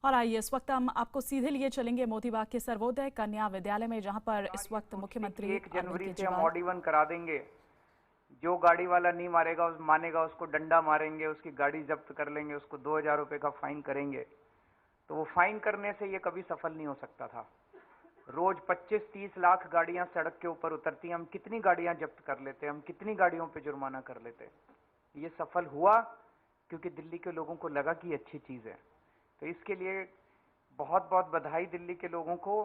और आइए इस वक्त हम आपको सीधे लिए चलेंगे मोतीबाग के सर्वोदय कन्या विद्यालय में, जहां पर इस वक्त मुख्यमंत्री 1 जनवरी से हम केजरीवाल ऑड इवन करा देंगे। जो गाड़ी वाला नहीं मारेगा उस मानेगा उसको डंडा मारेंगे, उसकी गाड़ी जब्त कर लेंगे, उसको 2000 रुपए का फाइन करेंगे। तो वो फाइन करने से ये कभी सफल नहीं हो सकता था। रोज 25-30 लाख गाड़ियां सड़क के ऊपर उतरती हैं, हम कितनी गाड़ियां जब्त कर लेते, हम कितनी गाड़ियों पे जुर्माना कर लेते। ये सफल हुआ क्योंकि दिल्ली के लोगों को लगा कि अच्छी चीज है। तो इसके लिए बहुत बहुत बधाई दिल्ली के लोगों को।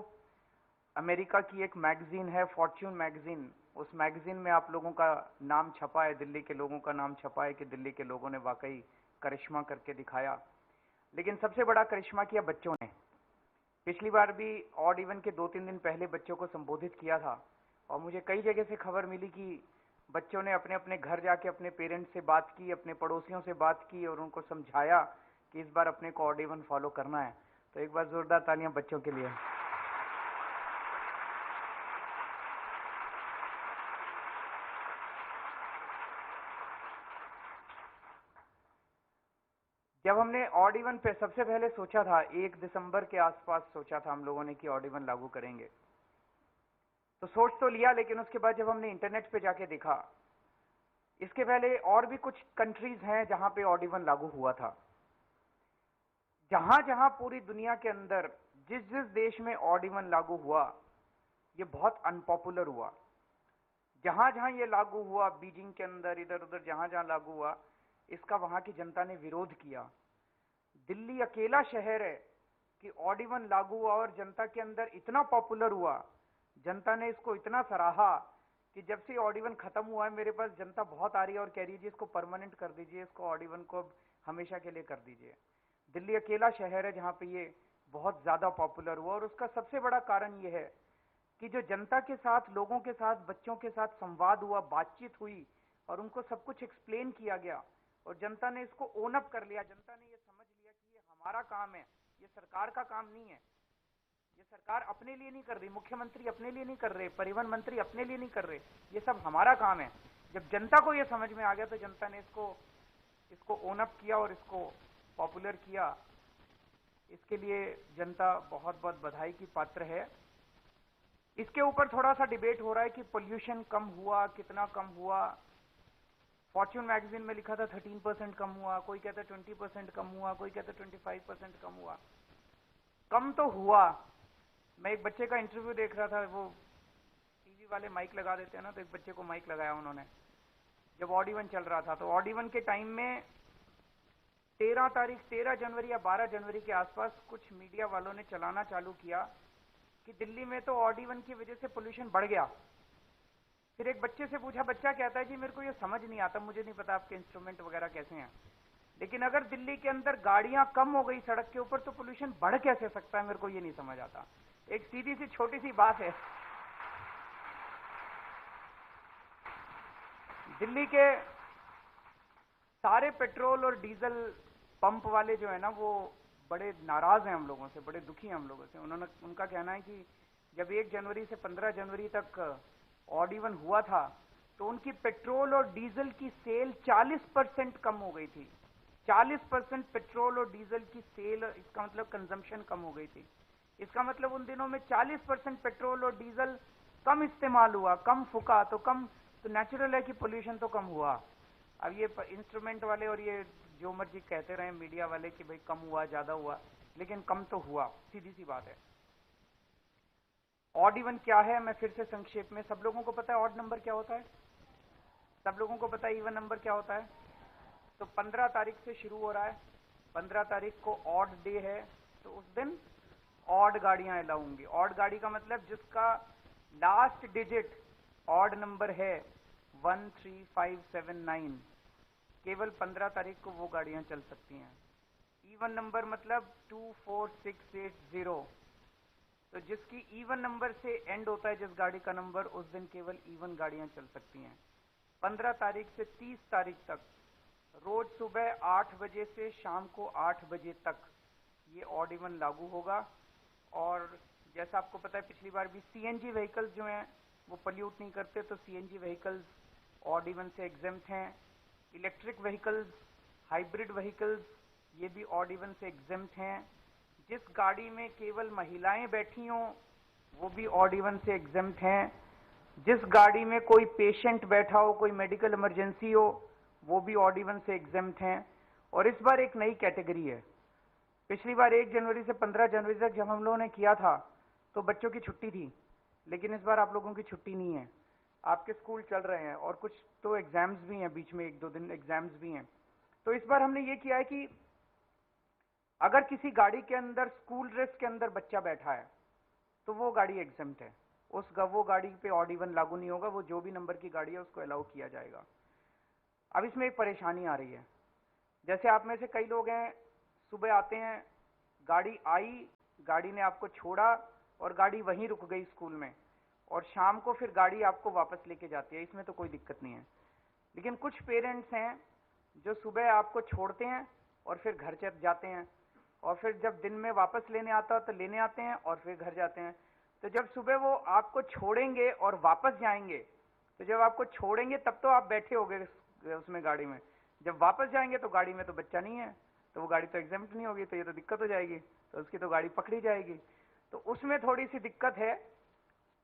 अमेरिका की एक मैगजीन है फॉर्च्यून मैगजीन, उस मैगजीन में आप लोगों का नाम छपा है, दिल्ली के लोगों का नाम छपा है कि दिल्ली के लोगों ने वाकई करिश्मा करके दिखाया। लेकिन सबसे बड़ा करिश्मा किया बच्चों ने। पिछली बार भी ऑड इवन के 2-3 दिन पहले बच्चों को संबोधित किया था और मुझे कई जगह से खबर मिली कि बच्चों ने अपने अपने घर जाके अपने पेरेंट्स से बात की, अपने पड़ोसियों से बात की और उनको समझाया कि इस बार अपने को ऑड इवन फॉलो करना है। तो एक बार जोरदार तालियां बच्चों के लिए। जब हमने ऑड इवन पे सबसे पहले सोचा था, 1 दिसंबर के आसपास सोचा था हम लोगों ने कि ऑड इवन लागू करेंगे, तो सोच तो लिया, लेकिन उसके बाद जब हमने इंटरनेट पे जाके देखा, इसके पहले और भी कुछ कंट्रीज हैं जहां पे ऑड इवन लागू हुआ था। जहां जहां पूरी दुनिया के अंदर जिस जिस देश में ऑड इवन लागू हुआ, ये बहुत अनपॉपुलर हुआ। जहां जहां ये लागू हुआ, बीजिंग के अंदर, इधर उधर जहां जहां लागू हुआ, इसका वहां की जनता ने विरोध किया। दिल्ली अकेला शहर है कि ऑड इवन लागू हुआ और जनता के अंदर इतना पॉपुलर हुआ, जनता ने इसको इतना सराहा कि जब से ऑड इवन खत्म हुआ है, मेरे पास जनता बहुत आ रही है और कह रही है इसको परमानेंट कर दीजिए, इसको ऑड इवन को अब हमेशा के लिए कर दीजिए। दिल्ली अकेला शहर है जहां पे ये बहुत ज्यादा पॉपुलर हुआ और उसका सबसे बड़ा कारण ये है कि जो जनता के साथ, लोगों के साथ, बच्चों के साथ संवाद हुआ, बातचीत हुई और उनको सब कुछ एक्सप्लेन किया गया और जनता ने इसको ओन अप कर लिया। जनता ने ये समझ लिया कि ये हमारा काम है, ये सरकार का काम नहीं है। ये सरकार अपने लिए नहीं कर रही, मुख्यमंत्री अपने लिए नहीं कर रहे, परिवहन मंत्री अपने लिए नहीं कर रहे, ये सब हमारा काम है। जब जनता को ये समझ में आ गया तो जनता ने इसको ओन अप किया और इसको पॉपुलर किया। इसके लिए जनता बहुत बहुत बधाई की पात्र है। इसके ऊपर थोड़ा सा डिबेट हो रहा है कि पोल्यूशन कम हुआ, कितना कम हुआ। फॉर्च्यून मैगजीन में लिखा था 13% कम हुआ, कोई कहता 20% कम हुआ, कोई कहता 25% कम हुआ। कम तो हुआ। मैं एक बच्चे का इंटरव्यू देख रहा था, वो टीवी वाले माइक लगा देते हैं ना, तो एक बच्चे को माइक लगाया उन्होंने जब ऑड इवन चल रहा था। तो ऑड इवन के टाइम में 13 जनवरी या 12 जनवरी के आसपास कुछ मीडिया वालों ने चलाना चालू किया कि दिल्ली में तो ऑड इवन की वजह से पोल्यूशन बढ़ गया। फिर एक बच्चे से पूछा, बच्चा कहता है जी मेरे को ये समझ नहीं आता, मुझे नहीं पता आपके इंस्ट्रूमेंट वगैरह कैसे हैं, लेकिन अगर दिल्ली के अंदर गाड़ियां कम हो गई सड़क के ऊपर तो पोल्यूशन बढ़ कैसे सकता है, मेरे को ये नहीं समझ आता। एक सीधी सी छोटी सी बात है, दिल्ली के सारे पेट्रोल और डीजल पंप वाले जो है ना, वो बड़े नाराज हैं हम लोगों से, बड़े दुखी हैं हम लोगों से। उनका कहना है कि जब 1 जनवरी से 15 जनवरी तक ऑड इवन हुआ था तो उनकी पेट्रोल और डीजल की सेल 40% कम हो गई थी। 40% पेट्रोल और डीजल की सेल, इसका मतलब कंजम्पशन कम हो गई थी। इसका मतलब उन दिनों में 40% पेट्रोल और डीजल कम इस्तेमाल हुआ, कम फूका, तो नेचुरल है कि पोल्यूशन तो कम हुआ। अब ये इंस्ट्रूमेंट वाले और ये जो मर्जी कहते रहे मीडिया वाले कि भाई कम हुआ, ज्यादा हुआ, लेकिन कम तो हुआ, सीधी सी बात है। ऑड इवन क्या है, मैं फिर से संक्षेप में, सब लोगों को पता है ऑड नंबर क्या होता है? सब लोगों को पता है इवन नंबर क्या होता है? तो 15 तारीख से शुरू हो रहा है। 15 तारीख को ऑड डे है, तो उस दिन ऑड गाड़ियां अलाउ होंगी। ऑड गाड़ी का मतलब जिसका लास्ट डिजिट ऑड नंबर है 13579, केवल 15 तारीख को वो गाड़ियां चल सकती हैं। इवन नंबर मतलब 24680, तो जिसकी इवन नंबर से एंड होता है जिस गाड़ी का नंबर, उस दिन केवल इवन गाड़ियां चल सकती हैं। 15 तारीख से 30 तारीख तक रोज सुबह 8 बजे से शाम को 8 बजे तक ये ऑड इवन लागू होगा। और जैसा आपको पता है पिछली बार भी सीएनजी व्हीकल्स जो हैं वो पोल्यूट नहीं करते, तो सीएनजी व्हीकल्स ऑड इवन से एग्जेम्प्ट हैं। इलेक्ट्रिक व्हीकल्स, हाइब्रिड व्हीकल्स, ये भी ऑड इवन से एग्जेम्प्ट हैं। जिस गाड़ी में केवल महिलाएं बैठी हों वो भी ऑड इवन से एग्जेम्प्ट हैं। जिस गाड़ी में कोई पेशेंट बैठा हो, कोई मेडिकल इमरजेंसी हो, वो भी ऑड इवन से एग्जेम्प्ट हैं। और इस बार एक नई कैटेगरी है। पिछली बार 1 जनवरी से 15 जनवरी तक जब हम लोगों ने किया था तो बच्चों की छुट्टी थी, लेकिन इस बार आप लोगों की छुट्टी नहीं है, आपके स्कूल चल रहे हैं और कुछ तो एग्जाम्स भी हैं, बीच में 1-2 दिन एग्जाम्स भी हैं। तो इस बार हमने ये किया है कि अगर किसी गाड़ी के अंदर स्कूल ड्रेस के अंदर बच्चा बैठा है तो वो गाड़ी एग्जेम्प्ट है, वो गाड़ी पे ऑड इवन लागू नहीं होगा, वो जो भी नंबर की गाड़ी है उसको अलाउ किया जाएगा। अब इसमें एक परेशानी आ रही है, जैसे आप में से कई लोग हैं, सुबह आते हैं, गाड़ी आई, गाड़ी ने आपको छोड़ा और गाड़ी वहीं रुक गई स्कूल में, और शाम को फिर गाड़ी आपको वापस लेके जाती है, इसमें तो कोई दिक्कत नहीं है। लेकिन कुछ पेरेंट्स हैं जो सुबह आपको छोड़ते हैं और फिर घर चले जाते हैं, और फिर जब दिन में वापस लेने आता है तो लेने आते हैं और फिर घर जाते हैं। तो जब सुबह वो आपको छोड़ेंगे और वापस जाएंगे, तो जब आपको छोड़ेंगे तब तो आप बैठे होगे उसमें गाड़ी में, जब वापस जाएंगे तो गाड़ी में तो बच्चा नहीं है, तो वो गाड़ी तो एग्जेम्प्ट नहीं होगी, तो ये तो दिक्कत हो जाएगी, तो उसकी तो गाड़ी पकड़ी जाएगी। तो उसमें थोड़ी सी दिक्कत है।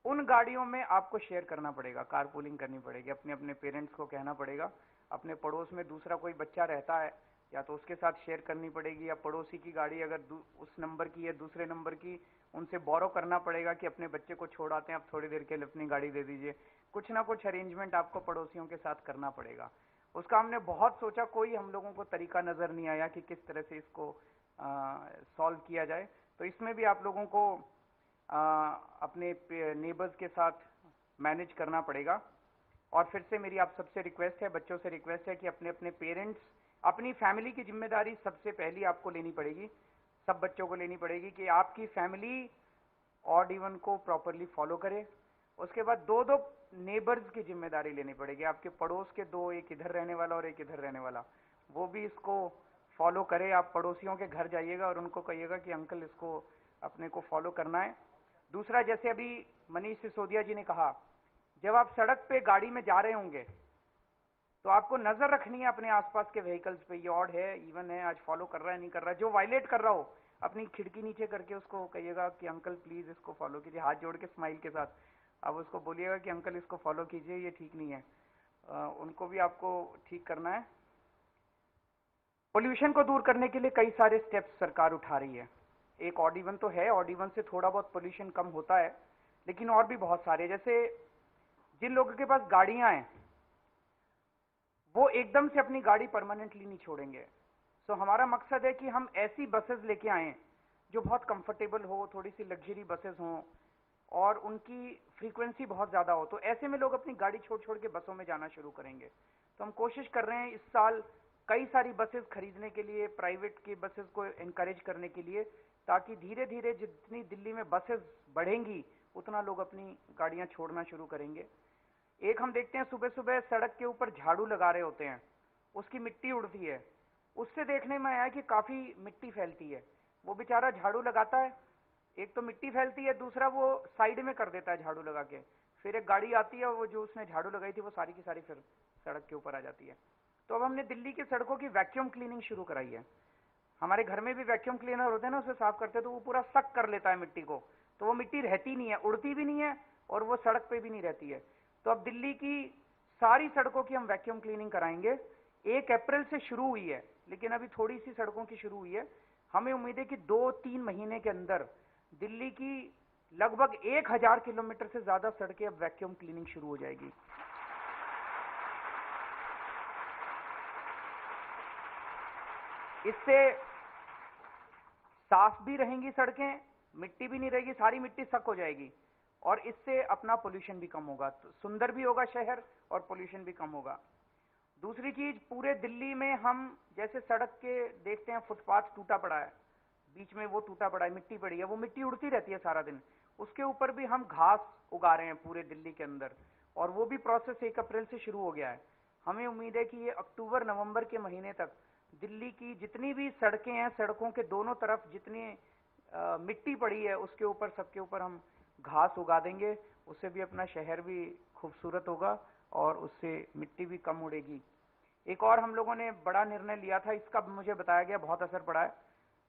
उन गाड़ियों में आपको शेयर करना पड़ेगा, कारपूलिंग करनी पड़ेगी, अपने अपने पेरेंट्स को कहना पड़ेगा, अपने पड़ोस में दूसरा कोई बच्चा रहता है या तो उसके साथ शेयर करनी पड़ेगी, या पड़ोसी की गाड़ी अगर उस नंबर की है, दूसरे नंबर की, उनसे बोरो करना पड़ेगा कि अपने बच्चे को छोड़ आते हैं, आप थोड़ी देर के लिए अपनी गाड़ी दे दीजिए। कुछ ना कुछ अरेंजमेंट आपको पड़ोसियों के साथ करना पड़ेगा। उसका हमने बहुत सोचा, कोई हम लोगों को तरीका नजर नहीं आया कि किस तरह से इसको सॉल्व किया जाए। तो इसमें भी आप लोगों को अपने नेबर्स के साथ मैनेज करना पड़ेगा। और फिर से मेरी आप सबसे रिक्वेस्ट है, बच्चों से रिक्वेस्ट है कि अपने अपने पेरेंट्स, अपनी फैमिली की जिम्मेदारी सबसे पहली आपको लेनी पड़ेगी, सब बच्चों को लेनी पड़ेगी कि आपकी फैमिली ऑड इवन को प्रॉपरली फॉलो करे। उसके बाद 2-2 नेबर्स की जिम्मेदारी लेनी पड़ेगी, आपके पड़ोस के 2, एक इधर रहने वाला और एक इधर रहने वाला, वो भी इसको फॉलो करे। आप पड़ोसियों के घर जाइएगा और उनको कहिएगा कि अंकल इसको अपने को फॉलो करना है। दूसरा, जैसे अभी मनीष सिसोदिया जी ने कहा, जब आप सड़क पे गाड़ी में जा रहे होंगे तो आपको नजर रखनी है अपने आसपास के व्हीकल्स पे, ये ऑड है, इवन है, आज फॉलो कर रहा है नहीं कर रहा है। जो वायलेट कर रहा हो, अपनी खिड़की नीचे करके उसको कहिएगा कि अंकल प्लीज इसको फॉलो कीजिए, हाथ जोड़ के स्माइल के साथ आप उसको बोलिएगा कि अंकल इसको फॉलो कीजिए, ये ठीक नहीं है। उनको भी आपको ठीक करना है। पोल्यूशन को दूर करने के लिए कई सारे स्टेप्स सरकार उठा रही है। एक ऑड इवन तो है, ऑड इवन से थोड़ा बहुत पोल्यूशन कम होता है, लेकिन और भी बहुत सारे, जैसे जिन लोगों के पास गाड़ियां हैं वो एकदम से अपनी गाड़ी परमानेंटली नहीं छोड़ेंगे। सो हमारा मकसद है कि हम ऐसी बसेस लेके आएं जो बहुत कंफर्टेबल हो, थोड़ी सी लग्जरी बसेस हों और उनकी फ्रीक्वेंसी बहुत ज्यादा हो। तो ऐसे में लोग अपनी गाड़ी छोड़ छोड़ के बसों में जाना शुरू करेंगे। तो हम कोशिश कर रहे हैं इस साल कई सारी बसेस खरीदने के लिए, प्राइवेट की बसेस को एनकरेज करने के लिए, ताकि धीरे धीरे जितनी दिल्ली में बसेस बढ़ेंगी उतना लोग अपनी गाड़ियां छोड़ना शुरू करेंगे। एक हम देखते हैं सुबह सुबह सड़क के ऊपर झाड़ू लगा रहे होते हैं, उसकी मिट्टी उड़ती है, उससे देखने में आया कि काफी मिट्टी फैलती है। वो बेचारा झाड़ू लगाता है, एक तो मिट्टी फैलती है, दूसरा वो साइड में कर देता है झाड़ू लगा के, फिर एक गाड़ी आती है, वो जो उसने झाड़ू लगाई थी वो सारी की सारी फिर सड़क के ऊपर आ जाती है। तो अब हमने दिल्ली की सड़कों की वैक्यूम क्लीनिंग शुरू कराई है। हमारे घर में भी वैक्यूम क्लीनर होते हैं ना, उसे साफ करते हैं तो वो पूरा सक कर लेता है मिट्टी को, तो वो मिट्टी रहती नहीं है, उड़ती भी नहीं है और वो सड़क पे भी नहीं रहती है। तो अब दिल्ली की सारी सड़कों की हम वैक्यूम क्लीनिंग कराएंगे। 1 अप्रैल से शुरू हुई है, लेकिन अभी थोड़ी सी सड़कों की शुरू हुई है। हमें उम्मीद है कि 2-3 महीने के अंदर दिल्ली की लगभग 1000 किलोमीटर से ज्यादा सड़कें अब वैक्यूम क्लीनिंग शुरू हो जाएगी। इससे साफ भी रहेंगी सड़कें, मिट्टी भी नहीं रहेगी, सारी मिट्टी सक हो जाएगी और इससे अपना पोल्यूशन भी कम होगा, तो सुंदर भी होगा शहर और पोल्यूशन भी कम होगा। दूसरी चीज, पूरे दिल्ली में हम जैसे सड़क के देखते हैं फुटपाथ टूटा पड़ा है, बीच में वो टूटा पड़ा है, मिट्टी पड़ी है, वो मिट्टी उड़ती रहती है सारा दिन, उसके ऊपर भी हम घास उगा रहे हैं पूरे दिल्ली के अंदर, और वो भी प्रोसेस 1 अप्रैल से शुरू हो गया है। हमें उम्मीद है कि ये अक्टूबर नवंबर के महीने तक दिल्ली की जितनी भी सड़कें हैं, सड़कों के दोनों तरफ जितनी मिट्टी पड़ी है उसके ऊपर, सबके ऊपर हम घास उगा देंगे। उससे भी अपना शहर भी खूबसूरत होगा और उससे मिट्टी भी कम उड़ेगी। एक और हम लोगों ने बड़ा निर्णय लिया था, इसका मुझे बताया गया बहुत असर पड़ा है।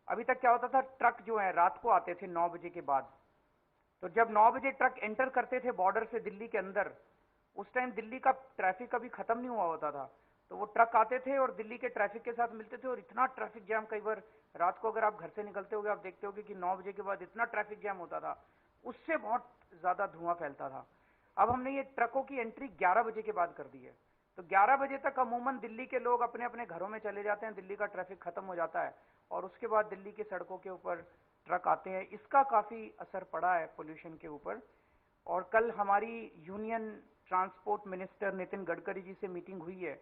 अभी तक क्या होता था, ट्रक जो है रात को आते थे 9 बजे के बाद। तो जब 9 बजे ट्रक एंटर करते थे बॉर्डर से दिल्ली के अंदर, उस टाइम दिल्ली का ट्रैफिक कभी खत्म नहीं हुआ होता था। तो वो ट्रक आते थे और दिल्ली के ट्रैफिक के साथ मिलते थे, और इतना ट्रैफिक जैम, कई बार रात को अगर आप घर से निकलते होगे आप देखते होगे कि 9 बजे के बाद इतना ट्रैफिक जैम होता था, उससे बहुत ज्यादा धुआं फैलता था। अब हमने ये ट्रकों की एंट्री 11 बजे के बाद कर दी है, तो 11 बजे तक अमूमन दिल्ली के लोग अपने अपने घरों में चले जाते हैं, दिल्ली का ट्रैफिक खत्म हो जाता है, और उसके बाद दिल्ली की सड़कों के ऊपर ट्रक आते हैं। इसका काफी असर पड़ा है पोल्यूशन के ऊपर। और कल हमारी union transport minister Nitin Gadkari ji से मीटिंग हुई है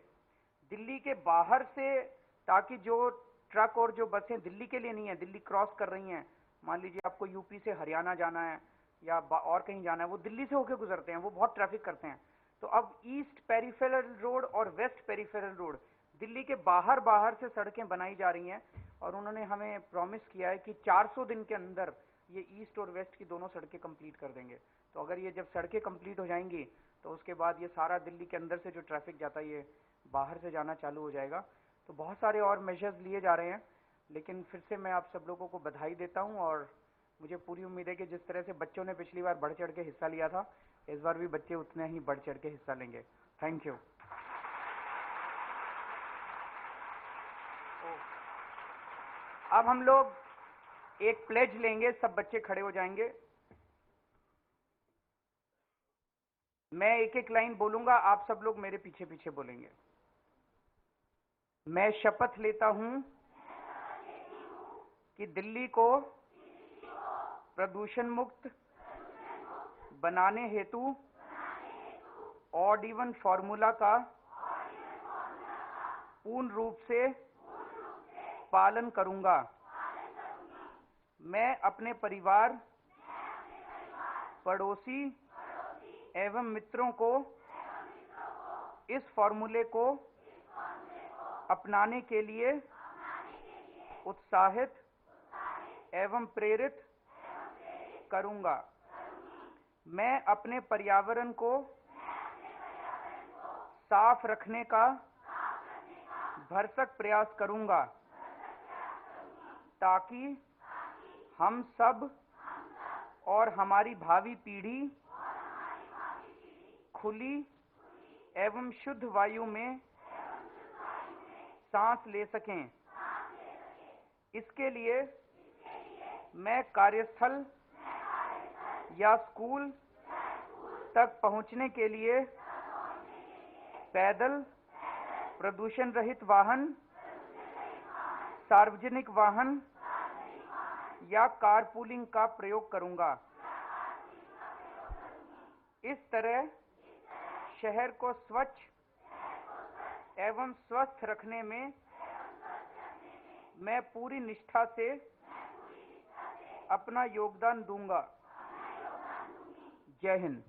दिल्ली के बाहर से, ताकि जो ट्रक और जो बसें दिल्ली के लिए नहीं है, दिल्ली क्रॉस कर रही हैं, मान लीजिए आपको यूपी से हरियाणा जाना है या और कहीं जाना है, वो दिल्ली से होकर गुजरते हैं, वो बहुत ट्रैफिक करते हैं। तो अब ईस्ट पेरिफेरल रोड और वेस्ट पेरिफेरल रोड, दिल्ली के बाहर बाहर से सड़कें बनाई जा रही हैं, और उन्होंने हमें प्रॉमिस किया है कि 400 दिन के अंदर ये ईस्ट और वेस्ट की दोनों सड़कें कंप्लीट कर देंगे। तो अगर ये जब सड़कें कंप्लीट हो जाएंगी तो उसके बाद ये सारा दिल्ली के अंदर से जो ट्रैफिक जाता है ये बाहर से जाना चालू हो जाएगा। तो बहुत सारे और मेजर्स लिए जा रहे हैं, लेकिन फिर से मैं आप सब लोगों को बधाई देता हूं, और मुझे पूरी उम्मीद है कि जिस तरह से बच्चों ने पिछली बार बढ़ चढ़ के हिस्सा लिया था, इस बार भी बच्चे उतने ही बढ़ चढ़ के हिस्सा लेंगे। Thank you. अब हम लोग एक प्लेज लेंगे, सब बच्चे खड़े हो जाएंगे। मैं एक एक लाइन बोलूंगा, आप सब लोग मेरे पीछे पीछे बोलेंगे। मैं शपथ लेता हूं कि दिल्ली को प्रदूषण मुक्त बनाने हेतु ऑड इवन फॉर्मूला का पूर्ण रूप से पालन करूंगा। मैं अपने परिवार, पड़ोसी एवं मित्रों को इस फॉर्मूले को अपनाने के लिए उत्साहित एवं प्रेरित करूंगा। मैं अपने पर्यावरण को साफ रखने का भरसक प्रयास करूंगा, ताकि हम सब और हमारी भावी पीढ़ी खुली एवं शुद्ध वायु में सांस ले सकें। इसके लिए मैं कार्यस्थल या स्कूल तक पहुंचने के लिए पैदल, प्रदूषण रहित वाहन, सार्वजनिक वाहन या कारपूलिंग का प्रयोग करूंगा। इस तरह शहर को स्वच्छ एवं स्वस्थ रखने में मैं पूरी निष्ठा से अपना योगदान दूंगा। जय हिंद।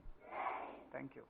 Thank you.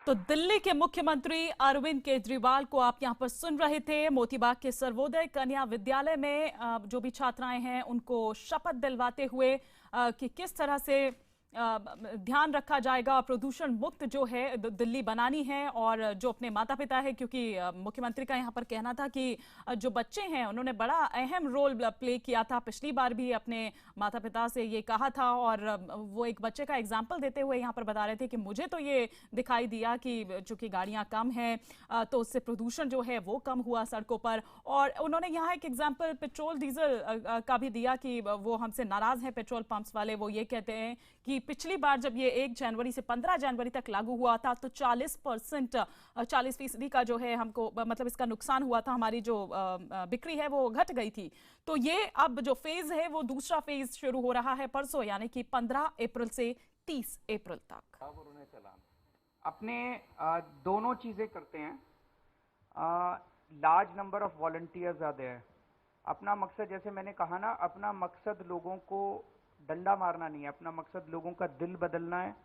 तो दिल्ली के मुख्यमंत्री अरविंद केजरीवाल को आप यहां पर सुन रहे थे। मोतीबाग के सर्वोदय कन्या विद्यालय में जो भी छात्राएं हैं उनको शपथ दिलवाते हुए कि किस तरह से ध्यान रखा जाएगा, प्रदूषण मुक्त जो है दिल्ली बनानी है, और जो अपने माता पिता है, क्योंकि मुख्यमंत्री का यहाँ पर कहना था कि जो बच्चे हैं उन्होंने बड़ा अहम रोल प्ले किया था, पिछली बार भी अपने माता पिता से ये कहा था, और वो एक बच्चे का एग्जाम्पल देते हुए यहाँ पर बता रहे थे कि मुझे तो ये दिखाई दिया कि चूंकि गाड़ियाँ कम हैं तो उससे प्रदूषण जो है वो कम हुआ सड़कों पर। और उन्होंने यहाँ एक एग्जाम्पल पेट्रोल डीजल का भी दिया कि वो हमसे नाराज हैं पेट्रोल पंप्स वाले। वो ये कहते हैं कि पिछली बार जब ये 1 जनवरी से 15 जनवरी तक लागू हुआ था तो 40% का जो है हमको मतलब इसका नुकसान हुआ था, हमारी जो बिक्री है वो घट गई थी। तो ये अब जो फेज है वो दूसरा फेज शुरू हो रहा है परसों, यानी कि 15 अप्रैल से 30 अप्रैल तक। अपने दोनों चीजें करते हैं। लार्ज नंबर ऑफ वॉलंटियर्स आते हैं। अपना मकसद, जैसे मैंने कहा ना, अपना मकसद लोगों को डंडा मारना नहीं है, अपना मकसद लोगों का दिल बदलना है,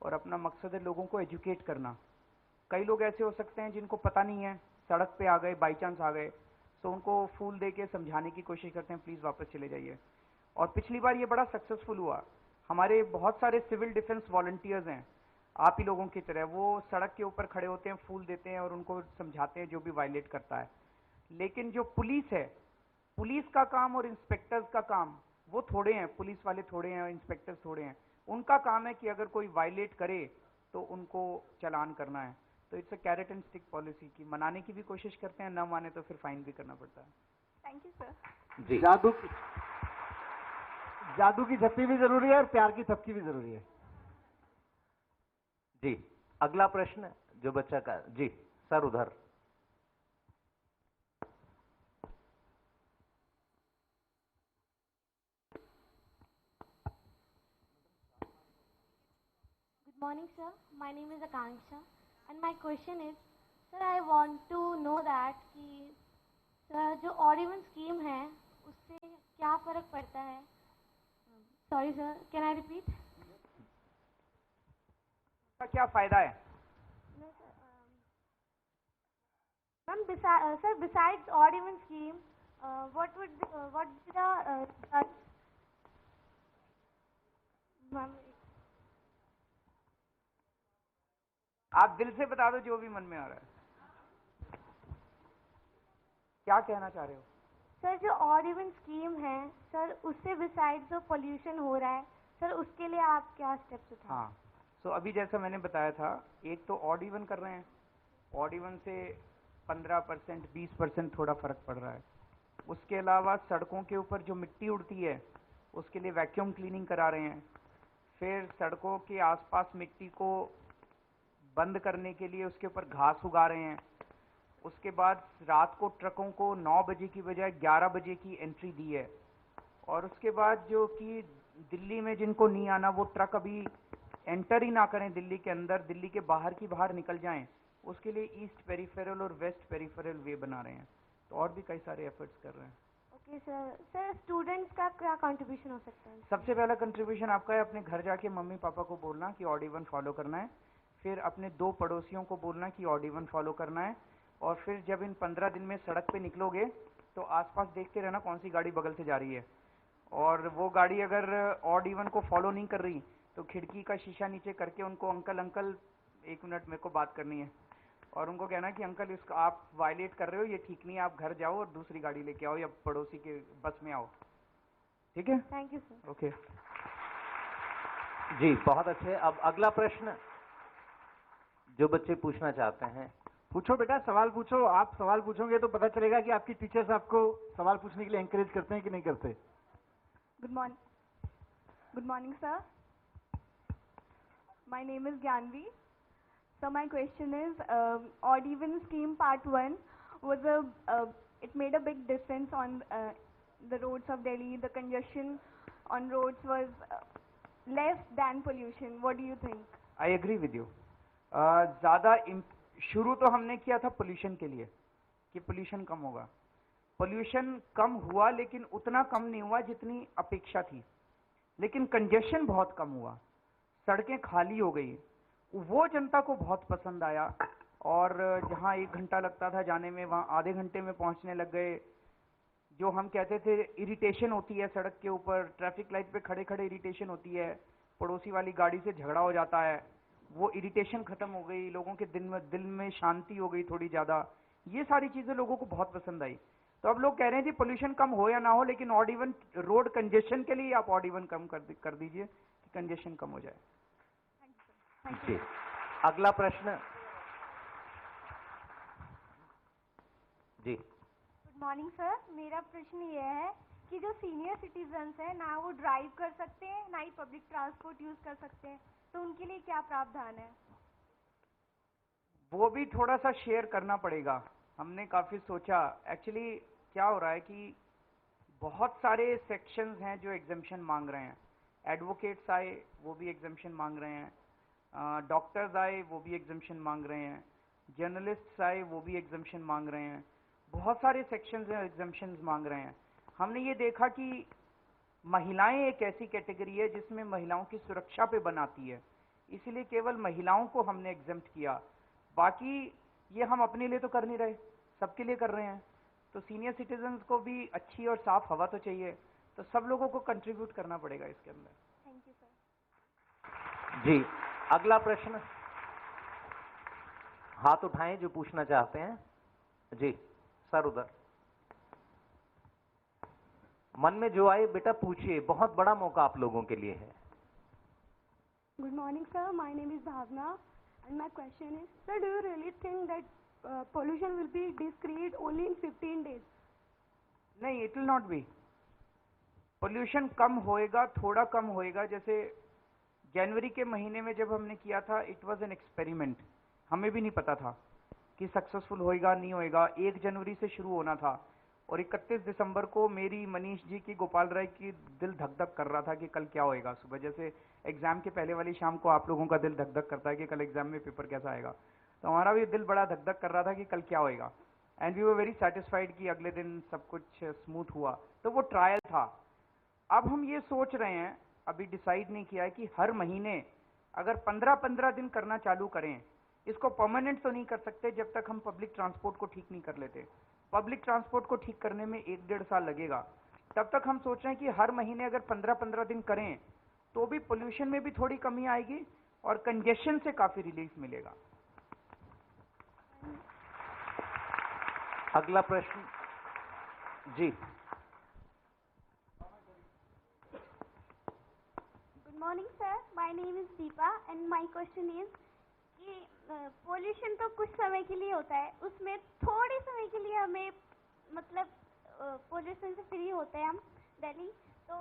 और अपना मकसद है लोगों को एजुकेट करना। कई लोग ऐसे हो सकते हैं जिनको पता नहीं है, सड़क पे आ गए, बाई चांस आ गए, तो उनको फूल दे के समझाने की कोशिश करते हैं, प्लीज़ वापस चले जाइए। और पिछली बार ये बड़ा सक्सेसफुल हुआ। हमारे बहुत सारे सिविल डिफेंस वॉलंटियर्स हैं, आप ही लोगों की तरह, वो सड़क के ऊपर खड़े होते हैं, फूल देते हैं और उनको समझाते हैं जो भी वायलेट करता है। लेकिन जो पुलिस है, पुलिस का काम और इंस्पेक्टर्स का काम वो थोड़े हैं, पुलिस वाले थोड़े हैं और इंस्पेक्टर्स थोड़े हैं। उनका काम है कि अगर कोई वायलेट करे तो उनको चालान करना है। तो it's a carrot and stick policy की मनाने की भी कोशिश करते हैं, ना माने तो फिर फाइन भी करना पड़ता है। Thank you sir. जी, जादू की झप्पी भी जरूरी है और प्यार की थपकी भी जरूरी है। जी, अगला प्रश्न जो बच्चा का, जी सर उधर। Good morning, sir. My name is Akanksha, and my question is, sir, I want to know that कि सर जो odd even scheme है उससे क्या फर्क पड़ता है? Sorry, sir. Can I repeat? का क्या फायदा है? No, sir. Ma'am, sir, besides odd even scheme, what would be the ma'am, आप दिल से बता दो जो भी मन में आ रहा है, क्या कहना चाह रहे हो? सर जो ऑड इवन स्कीम है सर, उससे बिसाइड जो पोल्यूशन हो रहा है सर, उसके लिए आप क्या स्टेप्स उठा? हाँ, तो अभी जैसा मैंने बताया था, एक तो ऑड इवन कर रहे हैं, ऑड इवन से 15% 20% थोड़ा फर्क पड़ रहा है। उसके अलावा सड़कों के ऊपर जो मिट्टी उड़ती है उसके लिए वैक्यूम क्लीनिंग करा रहे हैं। फिर सड़कों के आसपास मिट्टी को बंद करने के लिए उसके ऊपर घास उगा रहे हैं। उसके बाद रात को ट्रकों को 9 बजे की बजाय 11 बजे की एंट्री दी है। और उसके बाद जो कि दिल्ली में जिनको नहीं आना वो ट्रक अभी एंटर ही ना करें दिल्ली के अंदर, दिल्ली के बाहर की बाहर निकल जाएं, उसके लिए ईस्ट पेरिफेरल और वेस्ट पेरिफेरल वे बना रहे हैं। तो और भी कई सारे एफर्ट्स कर रहे हैं। Okay sir. सर स्टूडेंट्स का क्या कंट्रीब्यूशन हो सकता है? सबसे पहला कंट्रीब्यूशन आपका है अपने घर जाके मम्मी पापा को बोलना कि ऑड इवन फॉलो करना है। फिर अपने 2 पड़ोसियों को बोलना कि ऑड इवन फॉलो करना है। और फिर जब इन 15 दिन में सड़क पे निकलोगे तो आसपास देखते रहना कौन सी गाड़ी बगल से जा रही है, और वो गाड़ी अगर ऑड इवन को फॉलो नहीं कर रही तो खिड़की का शीशा नीचे करके उनको अंकल अंकल 1 मिनट मेरे को बात करनी है, और उनको कहना कि अंकल इसको आप वायलेट कर रहे हो, ये ठीक नहीं है, आप घर जाओ और दूसरी गाड़ी लेके आओ या पड़ोसी के बस में आओ। ठीक है? Thank you sir. ओके। जी, बहुत अच्छे। अब अगला प्रश्न जो बच्चे पूछना चाहते हैं। पूछो बेटा, सवाल पूछो। आप सवाल पूछोगे तो पता चलेगा कि आपकी टीचर्स आपको सवाल पूछने के लिए एंकरेज करते हैं कि नहीं करते। Good morning, sir. My name is Gyanvi. So my question is, odd even scheme part 1 was it made a big difference on the roads of Delhi. The congestion on roads was less than pollution. What do you think? I agree with you. ज़्यादा शुरू तो हमने किया था pollution के लिए कि pollution कम होगा। पोल्यूशन कम हुआ लेकिन उतना कम नहीं हुआ जितनी अपेक्षा थी, लेकिन कंजेशन बहुत कम हुआ, सड़कें खाली हो गई। वो जनता को बहुत पसंद आया, और जहाँ 1 घंटा लगता था जाने में वहाँ आधे घंटे में पहुँचने लग गए। जो हम कहते थे इरिटेशन होती है सड़क के ऊपर, ट्रैफिक लाइट पे खड़े खड़े इरिटेशन होती है, पड़ोसी वाली गाड़ी से झगड़ा हो जाता है, वो इरिटेशन खत्म हो गई, लोगों के दिल में शांति हो गई थोड़ी ज़्यादा। ये सारी चीज़ें लोगों को बहुत पसंद आई। तो अब लोग कह रहे हैं जी पोल्यूशन कम हो या ना हो, लेकिन ऑड इवन रोड कंजेशन के लिए आप ऑड इवन कम कर दीजिए कि कंजेशन कम हो जाए। जी, अगला प्रश्न। जी, गुड मॉर्निंग सर। मेरा प्रश्न ये है कि जो सीनियर सिटीजन्स हैं ना वो ड्राइव कर सकते हैं ना ही पब्लिक ट्रांसपोर्ट यूज कर सकते हैं, तो उनके लिए क्या प्रावधान है? वो भी थोड़ा सा शेयर करना पड़ेगा। हमने काफ़ी सोचा। एक्चुअली क्या हो रहा है कि बहुत सारे सेक्शंस हैं जो एग्जम्पशन मांग रहे हैं। एडवोकेट्स आए वो भी एग्जम्पशन मांग रहे हैं, डॉक्टर्स आए वो भी एग्जम्पशन मांग रहे हैं, जर्नलिस्ट्स आए वो भी एग्जम्पशन मांग रहे हैं। बहुत सारे सेक्शंस हैं एग्जम्पशन मांग रहे हैं। हमने ये देखा कि महिलाएं एक ऐसी कैटेगरी है जिसमें महिलाओं की सुरक्षा पे बनाती है, इसीलिए केवल महिलाओं को हमने एग्जम्प्ट किया। बाकी ये हम अपने लिए तो कर नहीं रहे, सबके लिए कर रहे हैं। तो सीनियर सिटीजन्स को भी अच्छी और साफ हवा तो चाहिए, तो सब लोगों को कंट्रीब्यूट करना पड़ेगा इसके अंदर। Thank you sir. जी, अगला प्रश्न। हाथ उठाएं जो पूछना चाहते हैं। जी, सर उधर। मन में जो आए बेटा पूछिए, बहुत बड़ा मौका आप लोगों के लिए है। Good morning, sir. My name is Bhavna, and my question is, sir, do you really think that pollution will be decreased only in 15 days? नहीं, it will not be. Pollution कम होएगा, थोड़ा कम होएगा। जैसे जनवरी के महीने में जब हमने किया था, इट वाज एन एक्सपेरिमेंट। हमें भी नहीं पता था कि सक्सेसफुल होएगा नहीं होएगा। 1 जनवरी से शुरू होना था और 31 दिसंबर को मेरी, मनीष जी की, गोपाल राय की दिल धक धक कर रहा था कि कल क्या होएगा। सुबह जैसे एग्जाम के पहले वाली शाम को आप लोगों का दिल धक धक करता है कि कल एग्जाम में पेपर कैसा आएगा, तो हमारा भी दिल बड़ा धक धक कर रहा था कि कल क्या होएगा। And we were very satisfied कि अगले दिन सब कुछ स्मूथ हुआ। तो वो ट्रायल था। अब हम ये सोच रहे हैं, अभी डिसाइड नहीं किया है कि हर महीने अगर 15-15 दिन करना चालू करें। इसको परमानेंट तो नहीं कर सकते जब तक हम पब्लिक ट्रांसपोर्ट को ठीक नहीं कर लेते। पब्लिक ट्रांसपोर्ट को ठीक करने में 1-1.5 साल लगेगा। तब तक हम सोच रहे हैं कि हर महीने अगर 15-15 दिन करें तो भी पोल्यूशन में भी थोड़ी कमी आएगी और कंजेशन से काफी रिलीफ मिलेगा। अगला प्रश्न जी। Good morning, sir. My name is Deepa, and my question is कि पोल्यूशन तो कुछ समय के लिए होता है, उसमें थोड़े समय के लिए हमें मतलब पोल्यूशन से फ्री होते हैं हम दिल्ली, तो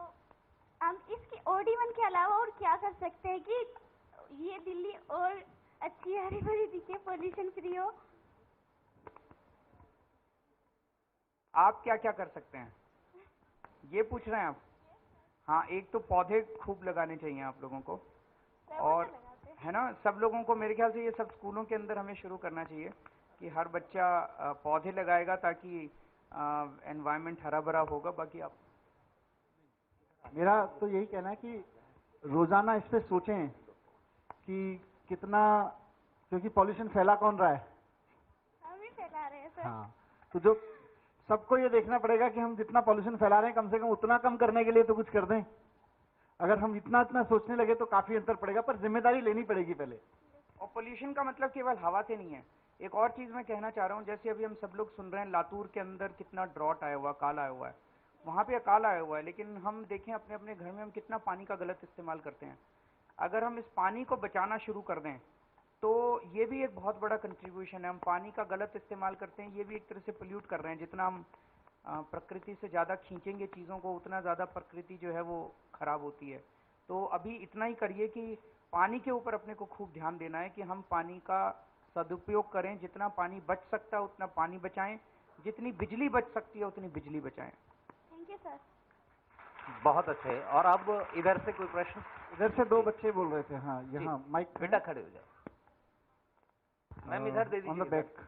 हम इसके OD1 के अलावा और क्या कर सकते हैं कि ये दिल्ली और अच्छी हरी भरी दिखे, पोल्यूशन फ्री हो? आप क्या क्या कर सकते हैं, ये पूछ रहे हैं आप? हाँ, एक तो पौधे खूब लगाने चाहिए आप लोगों को, और है ना, सब लोगों को मेरे ख्याल से ये सब स्कूलों के अंदर हमें शुरू करना चाहिए कि हर बच्चा पौधे लगाएगा ताकि एनवायरनमेंट हरा भरा होगा। बाकी आप? मेरा तो यही कहना है कि रोजाना इस पे सोचें कि कितना, क्योंकि पॉल्यूशन फैला कौन रहा है? हम ही फैला रहे हैं सर। हाँ, तो जो सबको ये देखना पड़ेगा कि हम जितना पॉल्यूशन फैला रहे हैं कम से कम उतना कम करने के लिए तो कुछ कर दें। अगर हम इतना इतना सोचने लगे तो काफी अंतर पड़ेगा, पर जिम्मेदारी लेनी पड़ेगी पहले। और पोल्यूशन का मतलब केवल हवा से नहीं है। एक और चीज मैं कहना चाह रहा हूँ, जैसे अभी हम सब लोग सुन रहे हैं लातूर के अंदर कितना ड्रॉट आया हुआ, काल आया हुआ है, वहाँ पे अकाल आया हुआ है, लेकिन हम देखें अपने अपने घर में हम कितना पानी का गलत इस्तेमाल करते हैं। अगर हम इस पानी को बचाना शुरू कर दें तो ये भी एक बहुत बड़ा कंट्रीब्यूशन है। हम पानी का गलत इस्तेमाल करते हैं, ये भी एक तरह से पोल्यूट कर रहे हैं। जितना हम प्रकृति से ज़्यादा खींचेंगे चीज़ों को, उतना ज़्यादा प्रकृति जो है वो खराब होती है। तो अभी इतना ही करिए कि पानी के ऊपर अपने को खूब ध्यान देना है कि हम पानी का सदुपयोग करें, जितना पानी बच सकता है उतना पानी बचाएं, जितनी बिजली बच सकती है उतनी बिजली बचाएं। Thank you sir. बहुत अच्छे। और अब इधर से कोई प्रश्न? इधर से 2 बच्चे बोल रहे थे। हाँ, यहाँ माइक बेटा खड़े हो जाओ। मैम इधर दे ऑन द दीजिए। बैक।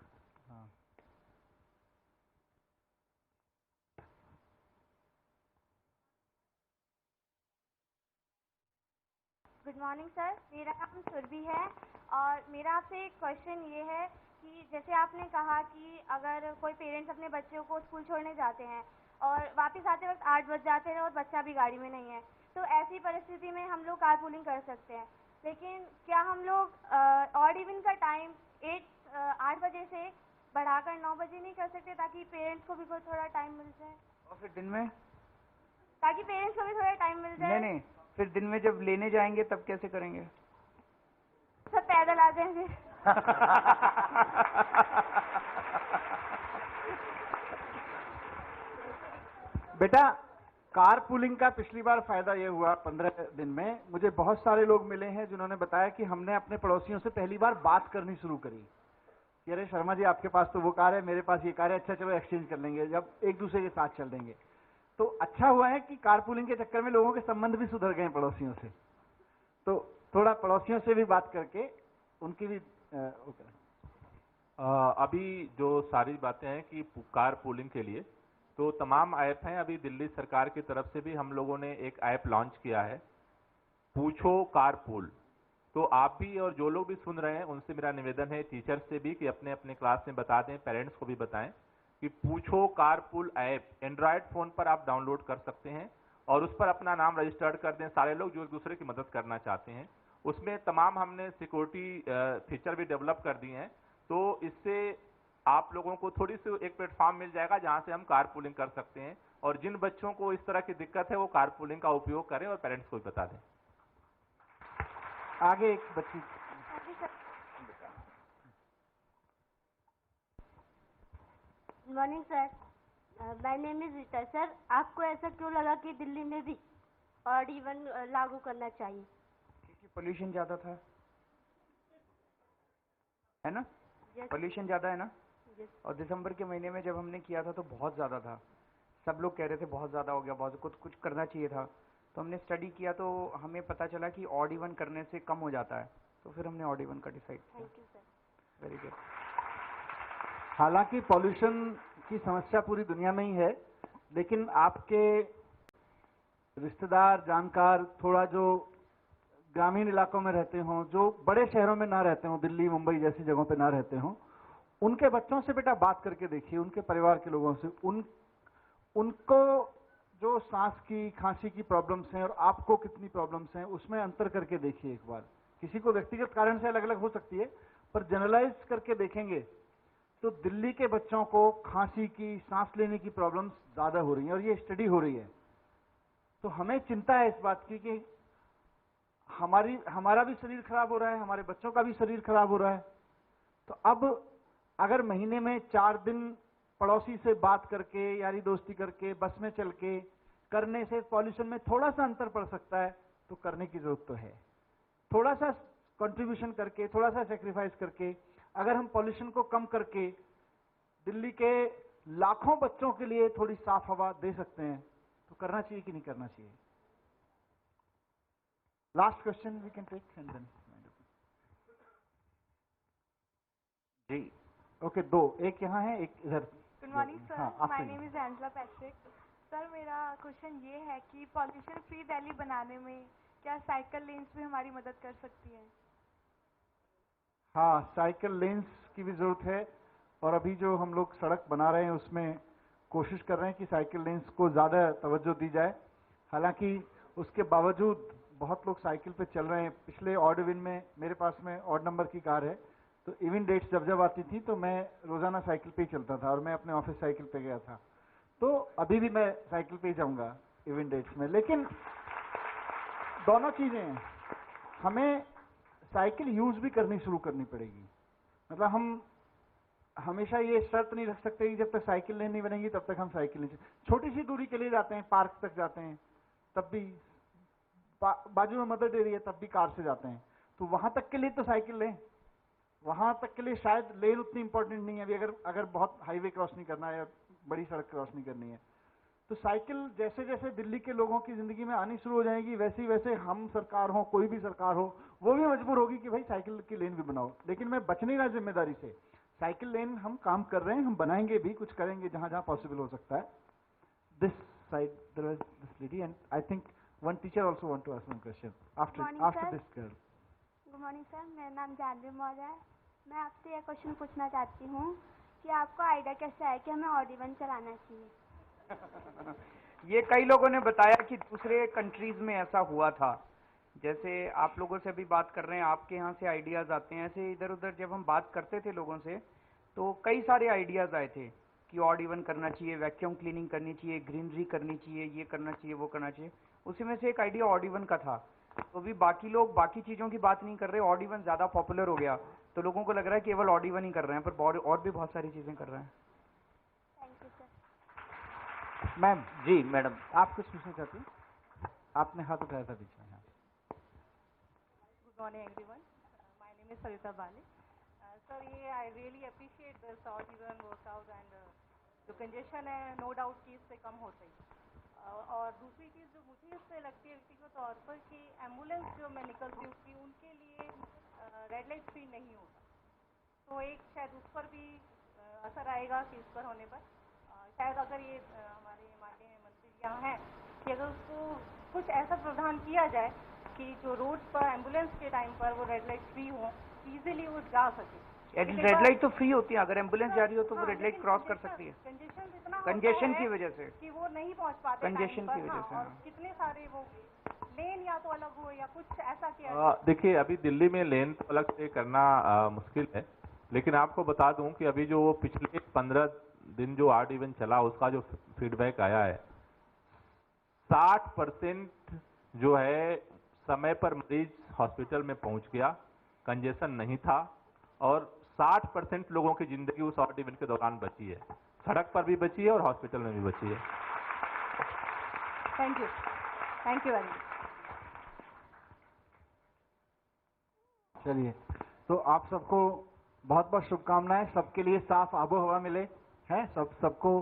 गुड मॉर्निंग सर, मेरा नाम सुरभि है और मेरा आपसे एक क्वेश्चन ये है कि जैसे आपने कहा कि अगर कोई पेरेंट्स अपने बच्चों को स्कूल छोड़ने जाते हैं और वापस आते वक्त 8 बज जाते हैं और बच्चा भी गाड़ी में नहीं है, तो ऐसी परिस्थिति में हम लोग कारपूलिंग कर सकते हैं। लेकिन क्या हम लोग ऑड इवन का टाइम 8 बजे से बढ़ाकर 9 बजे नहीं कर सकते, ताकि पेरेंट्स को भी कोई थोड़ा टाइम मिल जाए? और फिर दिन में? ताकि पेरेंट्स को भी थोड़ा टाइम मिल जाए। नहीं, फिर दिन में जब लेने जाएंगे तब कैसे करेंगे? सब पैदल आ जाएंगे। बेटा, कार पूलिंग का पिछली बार फायदा ये हुआ 15 दिन में, मुझे बहुत सारे लोग मिले हैं जिन्होंने बताया कि हमने अपने पड़ोसियों से पहली बार बात करनी शुरू करी कि अरे शर्मा जी आपके पास तो वो कार है, मेरे पास ये कार है, अच्छा चलो एक्सचेंज कर लेंगे, जब एक दूसरे के साथ चल देंगे। तो अच्छा हुआ है कि कार पूलिंग के चक्कर में लोगों के संबंध भी सुधर गए पड़ोसियों से। तो थोड़ा पड़ोसियों से भी बात करके उनकी भी अभी जो सारी बातें हैं कि कार पूलिंग के लिए तो तमाम ऐप हैं। अभी दिल्ली सरकार की तरफ से भी हम लोगों ने एक ऐप लॉन्च किया है, पूछो कार पूल। तो आप भी और जो लोग भी सुन रहे हैं उनसे मेरा निवेदन है, टीचर्स से भी, कि अपने अपने क्लास में बता दें, पेरेंट्स को भी बताएं कि पूछो car pool app Android phone पर आप डाउनलोड कर सकते हैं और उस पर अपना नाम रजिस्टर्ड कर दें। सारे लोग जो एक दूसरे की मदद करना चाहते हैं, उसमें तमाम हमने सिक्योरिटी फीचर भी डेवलप कर दिए हैं। तो इससे आप लोगों को थोड़ी सी एक प्लेटफॉर्म मिल जाएगा जहां से हम कार पूलिंग कर सकते हैं। और जिन बच्चों को इस तरह की दिक्कत है वो कारपूलिंग का उपयोग करें और पेरेंट्स को भी बता दें। आगे एक बच्ची। Good morning sir, my name is Rita. Sir, आपको ऐसा क्यों लगा कि दिल्ली में भी ऑड इवन लागू करना चाहिए? क्योंकि पोल्यूशन ज्यादा था, है ना? Yes. पोल्यूशन ज्यादा है ना? Yes. और दिसंबर के महीने में जब हमने किया था तो बहुत ज्यादा था, सब लोग कह रहे थे बहुत ज्यादा हो गया, बहुत कुछ करना चाहिए था। तो हमने स्टडी किया तो हमें पता चला कि ऑड इवन करने से कम हो जाता है, तो फिर हमने ऑड इवन का डिसाइड किया। Thank you sir. Very good. हालांकि पॉल्यूशन की समस्या पूरी दुनिया में ही है, लेकिन आपके रिश्तेदार, जानकार थोड़ा जो ग्रामीण इलाकों में रहते हों, जो बड़े शहरों में ना रहते हों, दिल्ली मुंबई जैसी जगहों पे ना रहते हों, उनके बच्चों से बेटा बात करके देखिए, उनके परिवार के लोगों से, उनको जो सांस की, खांसी की प्रॉब्लम्स हैं और आपको कितनी प्रॉब्लम्स हैं, उसमें अंतर करके देखिए एक बार। किसी को व्यक्तिगत कारण से अलग अलग हो सकती है, पर जनरलाइज करके देखेंगे तो दिल्ली के बच्चों को खांसी की, सांस लेने की प्रॉब्लम्स ज्यादा हो रही हैं और ये स्टडी हो रही है। तो हमें चिंता है इस बात की कि हमारा भी शरीर खराब हो रहा है, हमारे बच्चों का भी शरीर खराब हो रहा है। तो अब अगर महीने में 4 दिन पड़ोसी से बात करके, यारी दोस्ती करके, बस में चल के करने से पॉल्यूशन में थोड़ा सा अंतर पड़ सकता है, तो करने की जरूरत तो है। थोड़ा सा कंट्रीब्यूशन करके, थोड़ा सा सेक्रीफाइस करके अगर हम पॉल्यूशन को कम करके दिल्ली के लाखों बच्चों के लिए थोड़ी साफ हवा दे सकते हैं, तो करना चाहिए कि नहीं करना चाहिए? Last question we can take and then. जी ओके, 2, एक यहाँ है, एक इधर। गुड मॉर्निंग सर, हाँ, my name is Angela Patrick. Sir, मेरा क्वेश्चन ये है कि पॉल्यूशन फ्री दिल्ली बनाने में क्या साइकिल लेन्स भी हमारी मदद कर सकती है? हाँ, साइकिल लेन्स की भी जरूरत है, और अभी जो हम लोग सड़क बना रहे हैं उसमें कोशिश कर रहे हैं कि साइकिल लेन्स को ज़्यादा तवज्जो दी जाए। हालांकि उसके बावजूद बहुत लोग साइकिल पे चल रहे हैं। पिछले ऑड इवन में मेरे पास में ऑड नंबर की कार है, तो इवन डेट्स जब जब आती थी तो मैं रोज़ाना साइकिल पे ही चलता था और मैं अपने ऑफिस साइकिल पे गया था। तो अभी भी मैं साइकिल पे ही जाऊँगा इवन डेट्स में। लेकिन दोनों चीज़ें हैं, हमें साइकिल यूज भी करनी शुरू करनी पड़ेगी। मतलब हम हमेशा ये शर्त नहीं रख सकते कि जब तक साइकिल लेन नहीं बनेगी तब तक हम साइकिल नहीं। छोटी सी दूरी के लिए जाते हैं, पार्क तक जाते हैं, तब भी बाजू में मदर डेयरी है, तब भी कार से जाते हैं। तो वहां तक के लिए तो साइकिल लें, वहां तक के लिए शायद लेन उतनी इंपॉर्टेंट नहीं है। अभी अगर बहुत हाईवे क्रॉस नहीं करना है या बड़ी सड़क क्रॉस नहीं करनी है, तो साइकिल जैसे जैसे दिल्ली के लोगों की जिंदगी में आनी शुरू हो जाएगी, वैसे वैसे हम सरकार हो, कोई भी सरकार हो, वो भी मजबूर होगी कि भाई साइकिल की लेन भी बनाओ। लेकिन मैं बच नहीं रहा जिम्मेदारी से। साइकिल लेन हम काम कर रहे हैं, हम बनाएंगे भी, कुछ करेंगे जहां जहां पॉसिबल हो सकता है। This side there was this lady and I think one teacher also want to ask one question after this girl. Good morning sir, मेरा नाम जानवी मौर्य है। मैं आपसे यह क्वेश्चन पूछना चाहती हूँ कि आपको आइडिया कैसे आया कि हमें ऑड इवन चलाना चाहिए? ये कई लोगों ने बताया कि दूसरे कंट्रीज में ऐसा हुआ था। जैसे आप लोगों से भी बात कर रहे हैं, आपके यहाँ से आइडियाज आते हैं। ऐसे इधर उधर जब हम बात करते थे लोगों से, तो कई सारे आइडियाज आए थे कि ऑड इवन करना चाहिए, वैक्यूम क्लीनिंग करनी चाहिए, ग्रीनरी करनी चाहिए, ये करना चाहिए, वो करना चाहिए। उसी में से एक आइडिया ऑड इवन का था। तो भी बाकी लोग बाकी चीजों की बात नहीं कर रहे, ऑड इवन ज्यादा पॉपुलर हो गया तो लोगों को लग रहा है केवल ऑड इवन ही कर रहे हैं, पर और भी बहुत सारी चीजें कर रहे हैं। Thank you sir. Ma'am ji madam, आप कुछ पूछना चाहती हैं? आपने हाथ उठाया था बीच में। Good morning everyone. My name is Sarita Bali. Sir, I really appreciate this all even workout and जो कंजेशन है नो डाउट कि इससे कम होता ही। और दूसरी चीज़ जो मुझे इससे लगती है व्यक्तिगत तौर पर कि एम्बुलेंस जो मैं निकलती हूँ कि उनके लिए रेड लाइट फ्री नहीं होगा, तो एक शायद उस पर भी असर आएगा कि इस पर होने पर शायद अगर ये हमारे माननीय मंत्री यहाँ हैं कि अगर उसको कुछ ऐसा प्रावधान किया जाए कि जो रोड पर एम्बुलेंस के टाइम पर वो रेड लाइट फ्री हो, इजीली वो जा सके। रेड लाइट तो फ्री होती है, अगर एम्बुलेंस जा रही हो तो वो रेड लाइट क्रॉस कर सकती है। कंजेशन की वजह से कि वो नहीं पहुंच पाते कंजेशन की वजह से। और कितने सारे वो लेन या तो अलग हो या कुछ ऐसा किया। देखिए, अभी दिल्ली में लेन तो अलग से करना मुश्किल है, लेकिन आपको बता दूं कि अभी जो पिछले 15 दिन जो ऑड इवन चला उसका जो फीडबैक आया है 60% जो है समय पर मरीज हॉस्पिटल में पहुंच गया, कंजेशन नहीं था और 60% लोगों की जिंदगी उस ऑड इवन के दौरान बची है, सड़क पर भी बची है और हॉस्पिटल में भी बची है। Thank you very much. चलिए, तो आप सबको बहुत बहुत शुभकामनाएं, सबके लिए साफ आबो हवा मिले हैं, सबको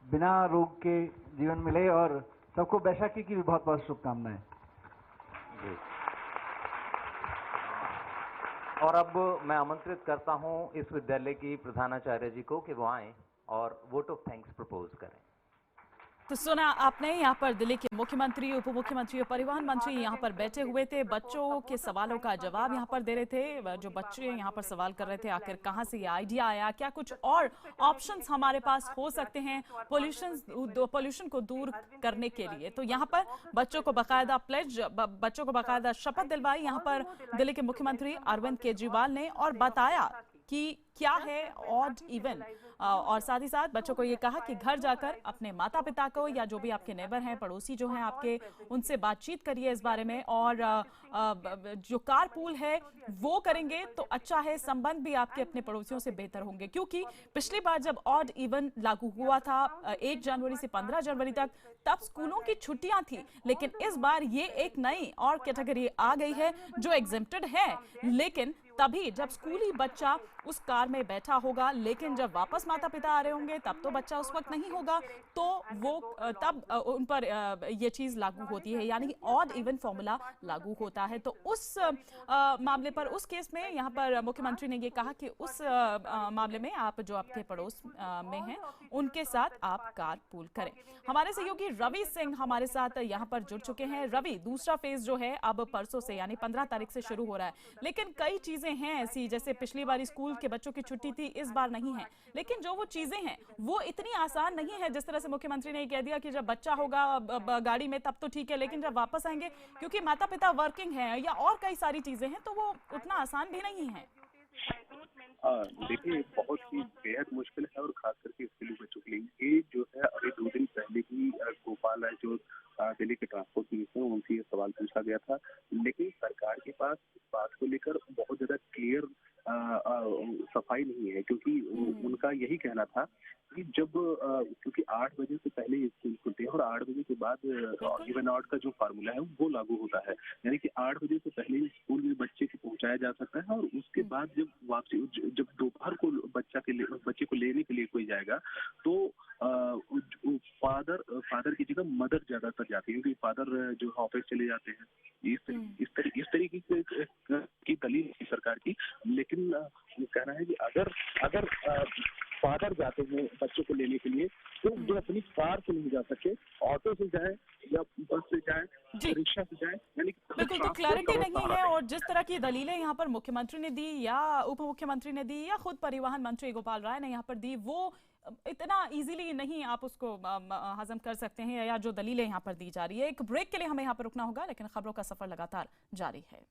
बिना रोग के जीवन मिले और सबको बैसाखी की भी बहुत बहुत शुभकामनाएं। और अब मैं आमंत्रित करता हूं इस विद्यालय की प्रधानाचार्य जी को कि वो आएं और वोट ऑफ थैंक्स प्रपोज करें। तो सुना आपने, यहाँ पर दिल्ली के मुख्यमंत्री, उप मुख्यमंत्री और परिवहन मंत्री यहाँ पर बैठे हुए थे, बच्चों के सवालों का जवाब यहाँ पर दे रहे थे। जो बच्चे यहाँ पर सवाल कर रहे थे आखिर कहाँ से ये आइडिया आया, क्या कुछ और ऑप्शंस हमारे पास हो सकते हैं पोल्यूशन को दूर करने के लिए। तो यहाँ पर बच्चों को बाकायदा शपथ दिलवाई यहाँ पर दिल्ली के मुख्यमंत्री अरविंद केजरीवाल ने और बताया कि क्या है ऑड इवन, और साथ ही साथ बच्चों को ये कहा कि घर जाकर अपने माता पिता को या जो भी आपके नेबर हैं, पड़ोसी जो हैं आपके, उनसे बातचीत करिए इस बारे में। और जो कार पूल है वो करेंगे तो अच्छा है, संबंध भी आपके अपने पड़ोसियों से बेहतर होंगे, क्योंकि पिछली बार जब ऑड इवन लागू हुआ था 1 जनवरी से 15 जनवरी तक, तब स्कूलों की छुट्टियां थी, लेकिन इस बार ये एक नई और कैटेगरी आ गई है जो एग्जेम्प्टेड है। लेकिन तभी जब स्कूली बच्चा उस कार में बैठा होगा, लेकिन जब वापस माता पिता आ रहे होंगे तब तो बच्चा उस वक्त नहीं होगा, तो वो तब उन पर ये चीज लागू होती है, यानी ऑड इवन फॉर्मूला लागू होता है। तो उस मामले पर, उस केस में यहाँ पर मुख्यमंत्री ने ये कहा कि उस मामले में आप जो आपके पड़ोस में हैं उनके साथ आप कार पूल करें। हमारे सहयोगी रवि सिंह हमारे साथ यहाँ पर जुड़ चुके हैं। रवि, दूसरा फेज जो है अब परसों से यानी 15 तारीख से शुरू हो रहा है, लेकिन कई चीजें हैं ऐसी, जैसे पिछली बार स्कूल के बच्चों की छुट्टी थी, इस बार नहीं है, लेकिन जो वो चीजें हैं वो इतनी आसान नहीं है। जिस तरह से मुख्यमंत्री ने कह दिया कि जब बच्चा होगा गाड़ी में तब तो ठीक है, लेकिन जब वापस आएंगे क्योंकि माता पिता वर्किंग हैं या और कई सारी चीजें हैं, तो वो उतना आसान भी नहीं है। देखिए, बहुत ही बेहद मुश्किल है और खास करके स्कूली बच्चों के लिए। ये जो है अभी 2 दिन पहले ही गोपाल है जो दिल्ली के ट्रांसपोर्ट मिनिस्टर, उनसे ये सवाल पूछा गया था, लेकिन सरकार के पास इस बात को लेकर बहुत ज्यादा क्लियर सफाई नहीं है, क्योंकि उनका यही कहना था कि जब क्योंकि 8 बजे से पहले स्कूल खुलते हैं और 8 बजे के बाद इवन आउट का जो फार्मूला है वो लागू होता है, यानी कि 8 बजे से पहले स्कूल में बच्चे को पहुंचाया जा सकता है और उसके बाद जब वापसी, जब दोपहर को बच्चे को लेने के लिए कोई जाएगा तो फादर की जगह मदर ज्यादातर जाती है, क्योंकि फादर जो ऑफिस चले जाते हैं। इस तरीके की दलील सरकार की, लेकिन कहना है कि अगर फादर जाते हैं बच्चों को लेने के लिए तो जो अपनी कार से नहीं जा सके, ऑटो से जाए या बस से जाए, रिक्शा से जाए, यानी बिल्कुल तो क्लैरिटी नहीं है। और जिस तरह की दलीलें यहाँ पर मुख्यमंत्री ने दी या उप मुख्यमंत्री ने दी या खुद परिवहन मंत्री गोपाल राय ने यहाँ पर दी, वो इतना इजीली नहीं आप उसको हजम कर सकते हैं, या जो दलीलें यहाँ पर दी जा रही है। एक ब्रेक के लिए हमें यहाँ पर रुकना होगा, लेकिन खबरों का सफर लगातार जारी है।